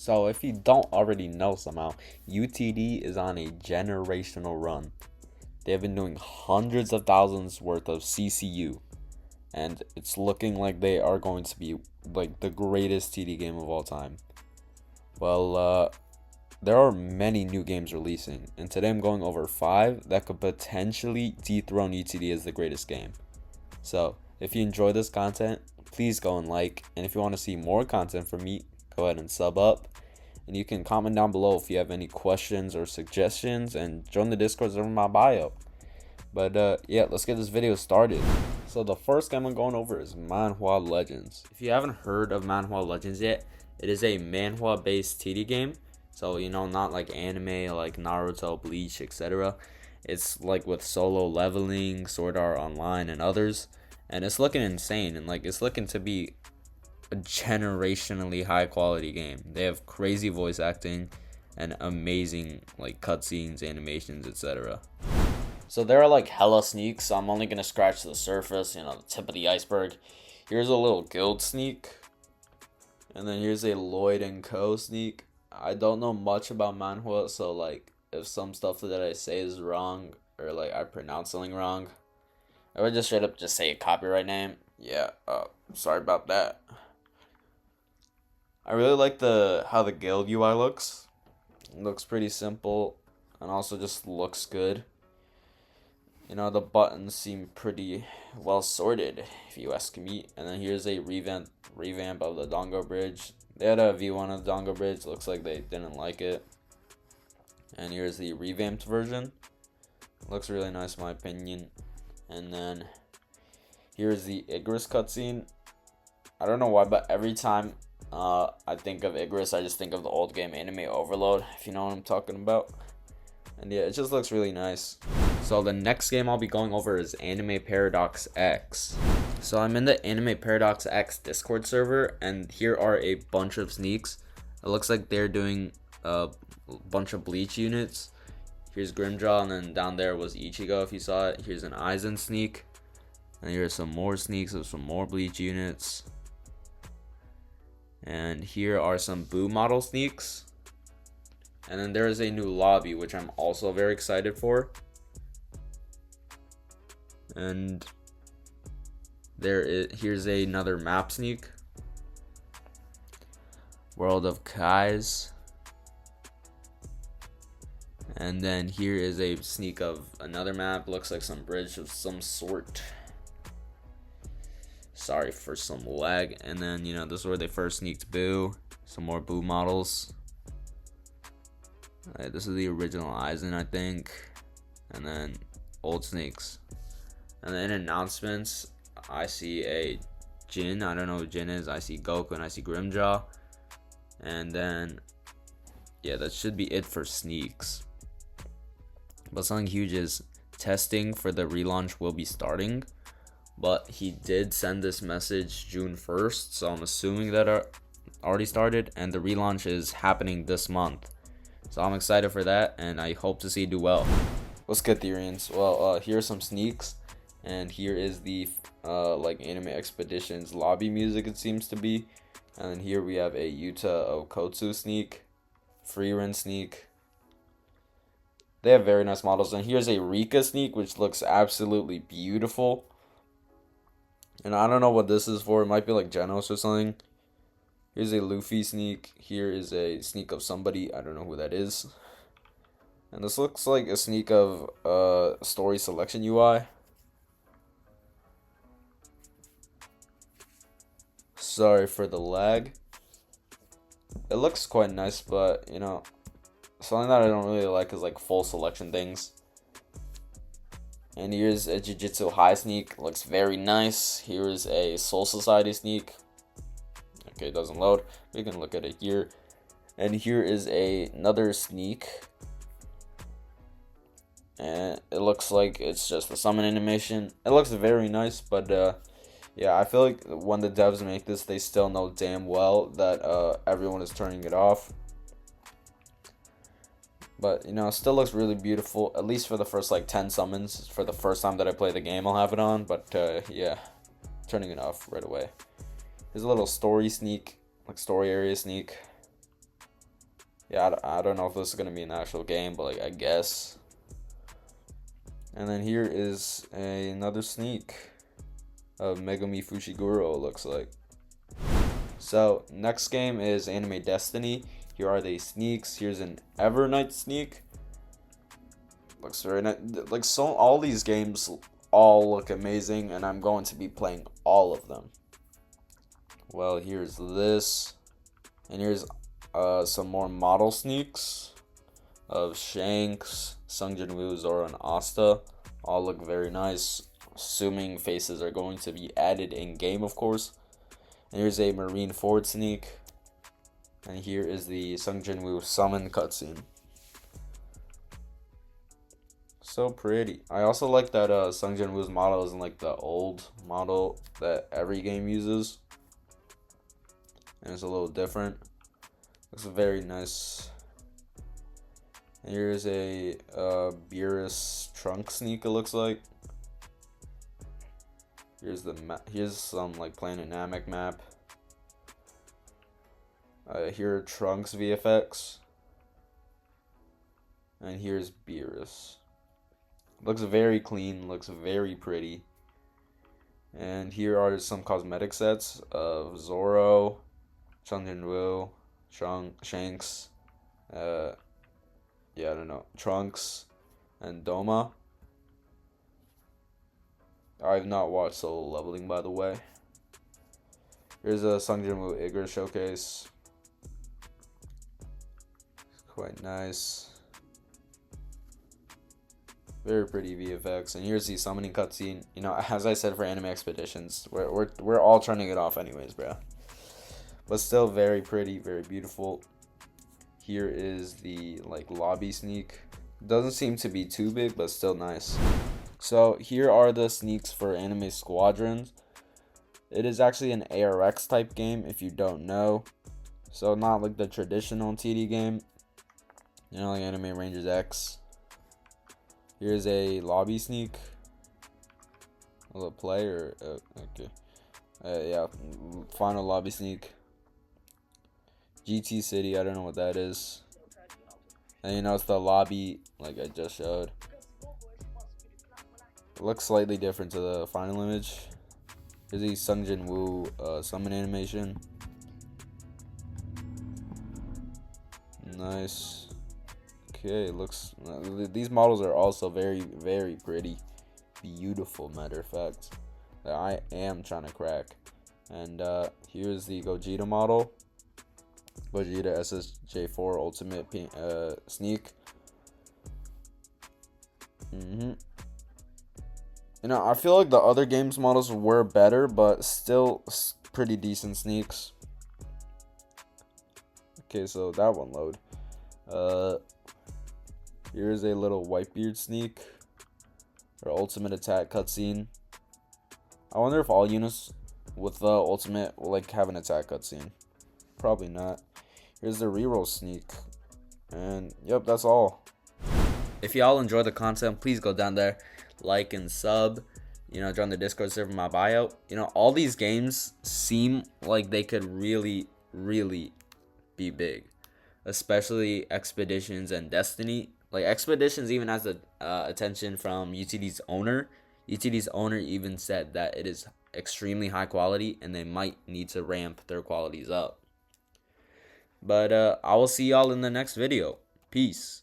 So, if you don't already know somehow, UTD is on a generational run. They have been doing hundreds of thousands worth of CCU, and it's looking like they are going to be like the greatest TD game of all time. Well, there are many new games releasing, and today I'm going over 5 that could potentially dethrone UTD as the greatest game. So, if you enjoy this content, please go and like, and if you want to see more content from me, go ahead and sub up. And you can comment down below if you have any questions or suggestions, and join the Discord over in my bio. But yeah, let's get this video started. So the first game I'm going over is Manhwa Legends. If you haven't heard of Manhwa Legends yet, it is a manhwa based TD game. So not like anime like Naruto, Bleach, etc. It's like with solo leveling, Sword Art Online, and others. And it's looking insane, and like it's looking to be a generationally high quality game. They have crazy voice acting and amazing like cutscenes, animations, etc. So there are like hella sneaks, so I'm only gonna scratch the surface, the tip of the iceberg. Here's a little guild sneak, and then here's a Lloyd and Co sneak. I don't know much about manhwa, so like if some stuff that I say is wrong or like I pronounce something wrong, I would just straight up just say a copyright name. Yeah, sorry about that. I really like how the guild UI looks. It looks pretty simple and also just looks good. The buttons seem pretty well sorted, if you ask me. And then here's a revamp of the Dongo Bridge. They had a V1 of the Dongo Bridge. Looks like they didn't like it. And here's the revamped version. Looks really nice in my opinion. And then here's the Igris cutscene. I don't know why, but every time I think of Igris, I just think of the old game Anime Overload, if you know what I'm talking about. And yeah, it just looks really nice. So the next game I'll be going over is Anime Paradox X. So I'm in the Anime Paradox X Discord server, and here are a bunch of sneaks. It looks like they're doing a bunch of Bleach units. Here's Grimjaw, and then down there was Ichigo if you saw it. Here's an Aizen sneak. And here's some more sneaks of some more Bleach units. And here are some Boo model sneaks. And then there is a new lobby, which I'm also very excited for. And here's another map sneak. World of Kai's. And then here is a sneak of another map. Looks like some bridge of some sort. Sorry for some lag. And then, this is where they first sneaked Boo. Some more Boo models. This is the original Aizen, I think. And then old sneaks. And then in announcements, I see a Jin. I don't know who Jin is. I see Goku and I see Grimjaw. And then, yeah, that should be it for sneaks. But something huge is testing for the relaunch will be starting. But he did send this message June 1st, so I'm assuming that already started, and the relaunch is happening this month. So I'm excited for that, and I hope to see it do well. What's good, Therians? Well, here are some sneaks, and here is the like Anime Expeditions lobby music, it seems to be. And then here we have a Yuta Okotsu sneak, Freerin sneak. They have very nice models, and here's a Rika sneak, which looks absolutely beautiful. And I don't know what this is for. It might be like Genos or something. Here's a Luffy sneak. Here is a sneak of somebody. I don't know who that is. And this looks like a sneak of story selection UI. Sorry for the lag. It looks quite nice, but something that I don't really like is like full selection things. And here's a Jujutsu High sneak. Looks very nice. Here's a Soul Society sneak. Okay, it doesn't load. We can look at it here. And here is another sneak. And it looks like it's just a summon animation. It looks very nice, but yeah, I feel like when the devs make this, they still know damn well that everyone is turning it off. But, it still looks really beautiful, at least for the first, 10 summons. For the first time that I play the game, I'll have it on. But, yeah, turning it off right away. Here's a little story sneak, story area sneak. Yeah, I don't know if this is gonna be an actual game, but like I guess. And then here is another sneak of Megami Fushiguro, it looks like. So next game is Anime Destiny. Here are the sneaks. Here's an Evernight sneak. Looks very nice. Like, so all these games all look amazing, and I'm going to be playing all of them. Well, here's this, and here's some more model sneaks of Shanks, Sung Jin-woo, Zoro, and Asta. All look very nice. Assuming faces are going to be added in game, of course. And here's a Marine Ford sneak, and here is the Sung Jin-woo summon cutscene. So pretty. I also like that Sung Jin-woo's model isn't like the old model that every game uses, and it's a little different. Looks very nice. And here's a Beerus trunk sneak, it looks like. Here's some like Planet Namek map. Here are Trunks VFX, and here's Beerus. Looks very clean, looks very pretty. And here are some cosmetic sets of Zoro, Chung Jin-woo, Shanks, I don't know, Trunks, and Doma. I've not watched Solo Leveling, by the way. Here's a Sung Jin-woo Igor showcase. Quite nice. Very pretty VFX. And here's the summoning cutscene. You know, as I said for Anime Expeditions, we're all turning it off anyways, bro. But still very pretty, very beautiful. Here is the like lobby sneak. Doesn't seem to be too big, but still nice. So here are the sneaks for Anime Squadron. It is actually an ARX type game, if you don't know. So not like the traditional TD game. You know, like Anime Rangers X. Here's a lobby sneak. Will it play or okay? Yeah, final lobby sneak. GT City, I don't know what that is. And you know, it's the lobby like I just showed. It looks slightly different to the final image. Here's the Sung Jin-woo summon animation. Nice. Okay, looks. These models are also very, very pretty, beautiful. Matter of fact, that I am trying to crack. And here's the Gogeta model. Gogeta SSJ4 Ultimate sneak. You know, I feel like the other games models were better, but still pretty decent sneaks. Okay, so that one load. Here's a little Whitebeard sneak, or ultimate attack cutscene. I wonder if all units with the ultimate will like have an attack cutscene. Probably not. Here's the reroll sneak, and yep, that's all. If y'all enjoy the content, please go down there, like and sub. You know, join the Discord server in my bio. You know, all these games seem like they could really, really be big, especially Expeditions and Destiny. Like Expeditions even has the attention from UTD's owner. UTD's owner even said that it is extremely high quality and they might need to ramp their qualities up. But I will see y'all in the next video. Peace.